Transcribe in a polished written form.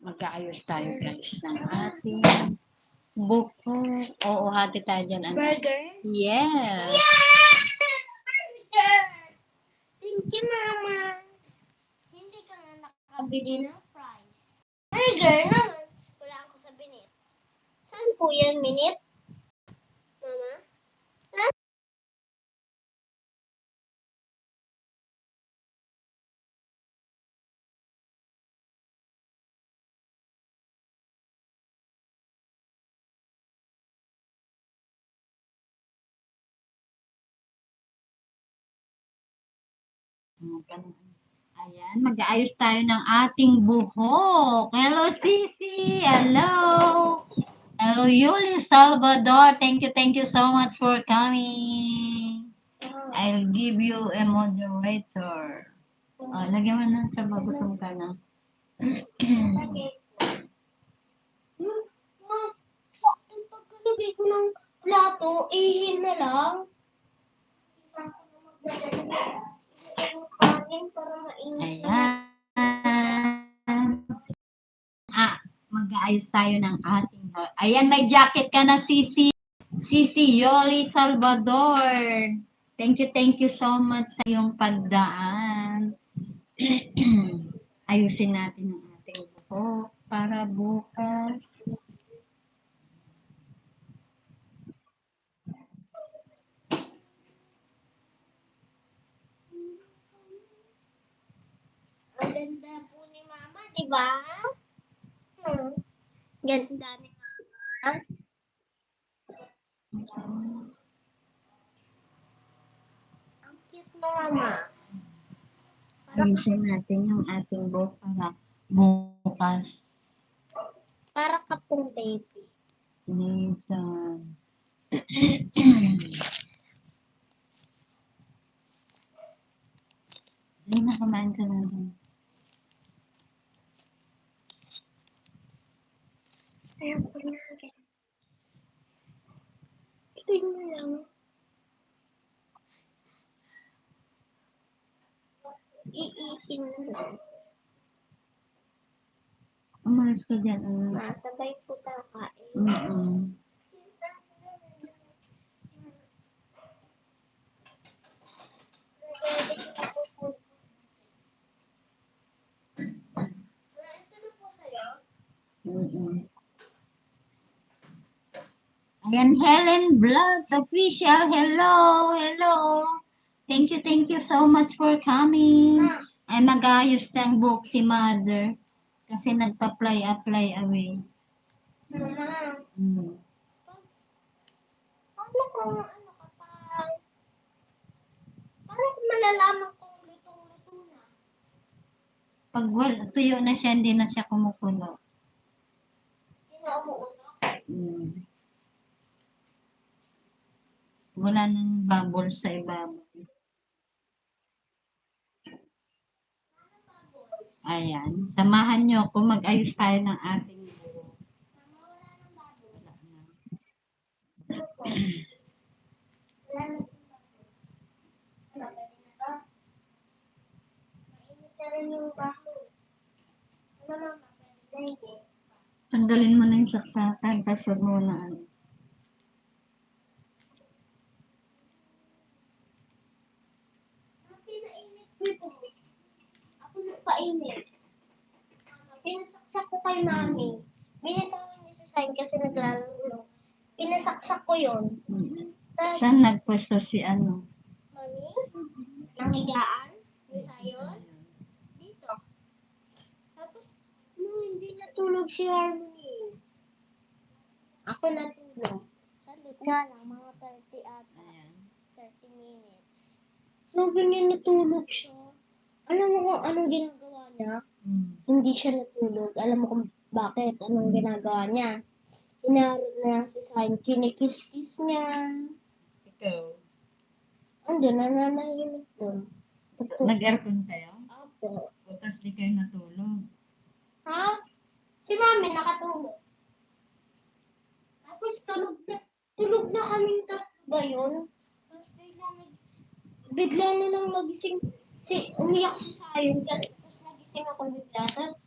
Mag-aayos tayo guys ng ating buko. Oo, hati tayo dyan. Burger? Yes. Burger! Thank you, Mama. Hindi ka nga nakabili ng fries. Burger naman. Wala ako sa binit. Saan po yan, minute? Mama? Saan? Ayan, mag-aayos tayo ng ating buhok. Hello, Sisi. Hello. Hello, Yuli Salvador. Thank you so much for coming. I'll give you a moderator. Oh, lagyan mo na sa bagutong ka na. Sakto pagkalagay ko ng plato, ihin na lang. Kanin para mainit. Ayan. Mag-aayos tayo ng ating hair. Ayan, may jacket ka na, Sisi. Sisi Yoli Salvador. Thank you so much sa iyong pagdaan. Ayusin natin ang ating buhok para bukas. Ang ganda po ni Mama, di ba? Ganda ni Mama. Ang cute mo, Mama. Ayusin natin yung ating buhok para bukas. Para ka pong baby. Dito. Hindi na, kumain ka na rin. Ayaw ko na. Tingnan mo lang. Iihin mo lang. Umalis ka dyan. Sabay po tayo kain. Ito na po sa'yo. Ayan, Helen Vlogs Official. Hello. Thank you so much for coming. Ay, mag-ayos ng book si Mother. Kasi nagpa-apply away. Mama. Paano kung ano kapag... Paano kung malalaman kung lutong-luto na? Pag tuyo na siya, hindi na siya kumukulo. Hindi na umuusok? Wala nang bubbles sa ibabaw. Ayan. Samahan nyo ako. Mag-ayos tayo ng ating buhok. Mama, wala nang bubbles. Wala na. Wala nang bubbles. Ano, pwede na to? Mainit na rin yung baho. Ano, Mama? Pwede na hindi. Tanggalin mo na yung saksakan. Tapos huwag mo na ano. Pinainit ko ito. Ako nagpainit. Pinasaksak ko kay Mami. Binitawan niya sa sign kasi naglalaro. Pinasaksak ko yun. Tapos, Saan nagpwesto si ano? Mami, nanghigaan. Yung sayon. Dito. Tapos, hindi natulog si Harmony. Ako natulog. Salit nga lang, mga 30 ata. Ayan. 30 minutes. So, ganyan natulog siya. Alam mo kung anong ginagawa niya? Hindi siya natulog. Alam mo kung bakit? Anong ginagawa niya? Hinarap na si Sign. Kinikiss-kiss niya. Ikaw? Andun, nananahimik doon. Nag-aircon kayo? Apo. O tapos di kayo natulog? Ha? Si Mami nakatulog. Tapos tulog na kaming tatlo ba yun? Tapos bigla na lang magising, umiyak si Sayon. Tapos nagising ako bigla. Tapos